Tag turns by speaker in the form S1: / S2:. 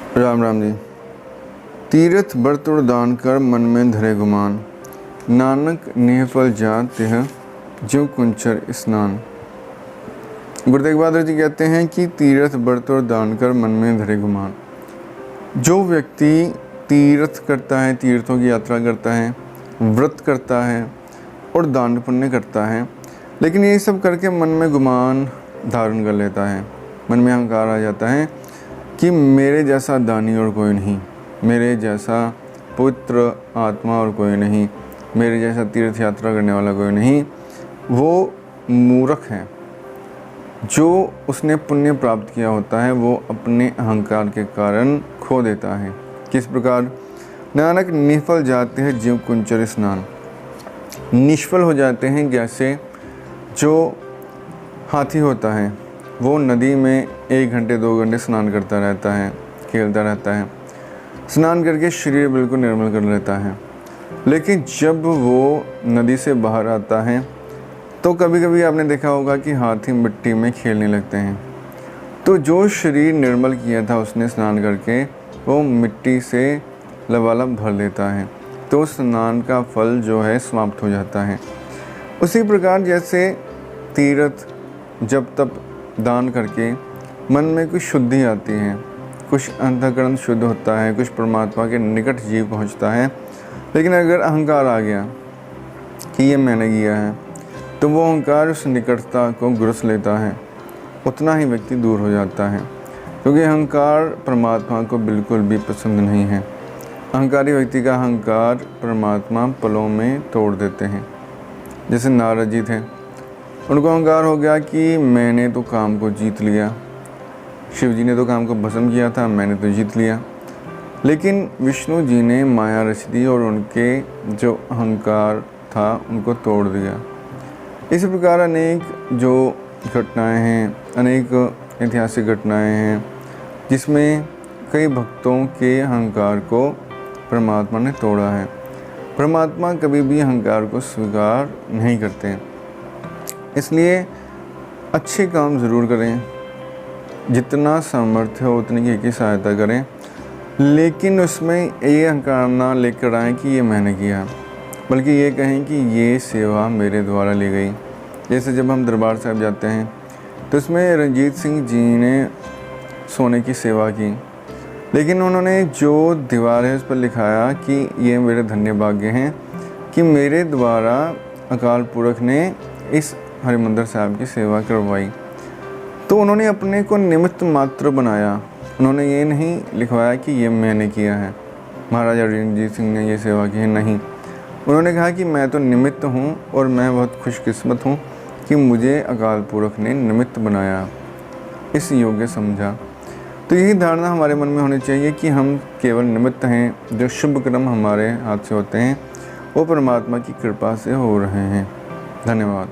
S1: राम राम जी। तीरथ व्रत और दान कर मन में धरे गुमान, नानक निहफल जात यह ज्यों कुंचर स्नान। गुरु तेग बहादुर जी कहते हैं कि तीर्थ व्रत और दान कर मन में धरे गुमान। जो व्यक्ति तीर्थ करता है, तीर्थों की यात्रा करता है, व्रत करता है और दान पुण्य करता है, लेकिन ये सब करके मन में गुमान धारण कर लेता है, मन में अहंकार आ जाता है कि मेरे जैसा दानी और कोई नहीं, मेरे जैसा पवित्र आत्मा और कोई नहीं, मेरे जैसा तीर्थ यात्रा करने वाला कोई नहीं। वो मूर्ख है। जो उसने पुण्य प्राप्त किया होता है वो अपने अहंकार के कारण खो देता है। किस प्रकार? नानक निष्फल जाते हैं ज्यों कुंचर स्नान। निष्फल हो जाते हैं जैसे जो हाथी होता है, वो नदी में 1 घंटे 2 घंटे स्नान करता रहता है, खेलता रहता है, स्नान करके शरीर बिल्कुल निर्मल कर लेता है। लेकिन जब वो नदी से बाहर आता है तो कभी कभी आपने देखा होगा कि हाथी मिट्टी में खेलने लगते हैं। तो जो शरीर निर्मल किया था उसने स्नान करके, वो मिट्टी से लबालब भर लेता है, तो स्नान का फल जो है समाप्त हो जाता है। उसी प्रकार जैसे तीर्थ जब तब दान करके मन में कुछ शुद्धि आती है, कुछ अंतःकरण शुद्ध होता है, कुछ परमात्मा के निकट जीव पहुंचता है। लेकिन अगर अहंकार आ गया कि ये मैंने किया है, तो वो अहंकार उस निकटता को ग्रस लेता है, उतना ही व्यक्ति दूर हो जाता है, क्योंकि अहंकार परमात्मा को बिल्कुल भी पसंद नहीं है। अहंकारी व्यक्ति का अहंकार परमात्मा पलों में तोड़ देते हैं। जैसे नारद जी थे, उनको अहंकार हो गया कि मैंने तो काम को जीत लिया, शिव जी ने तो काम को भस्म किया था, मैंने तो जीत लिया। लेकिन विष्णु जी ने माया रच दी और उनके जो अहंकार था उनको तोड़ दिया। इस प्रकार अनेक जो घटनाएं हैं, अनेक ऐतिहासिक घटनाएं हैं, जिसमें कई भक्तों के अहंकार को परमात्मा ने तोड़ा है। परमात्मा कभी भी अहंकार को स्वीकार नहीं करते, इसलिए अच्छे काम ज़रूर करें, जितना सामर्थ्य हो उतनी की सहायता करें, लेकिन उसमें ये अहंकार ना लेकर आएँ कि ये मैंने किया, बल्कि ये कहें कि ये सेवा मेरे द्वारा ली गई। जैसे जब हम दरबार साहब जाते हैं तो इसमें रंजीत सिंह जी ने सोने की सेवा की, लेकिन उन्होंने जो दीवार है उस पर लिखाया कि ये मेरे धन्य भाग्य हैं कि मेरे द्वारा अकाल पुरख ने इस हरिमंदिर साहब की सेवा करवाई। तो उन्होंने अपने को निमित्त मात्र बनाया, उन्होंने ये नहीं लिखवाया कि ये मैंने किया है, महाराजा रणजीत सिंह ने ये सेवा की है, नहीं। उन्होंने कहा कि मैं तो निमित्त हूँ और मैं बहुत खुशकिस्मत हूँ कि मुझे अकाल पुरख ने निमित्त बनाया, इस योग्य समझा। तो यही धारणा हमारे मन में होनी चाहिए कि हम केवल निमित्त हैं, जो शुभ कर्म हमारे हाथ से होते हैं वो परमात्मा की कृपा से हो रहे हैं। धन्यवाद।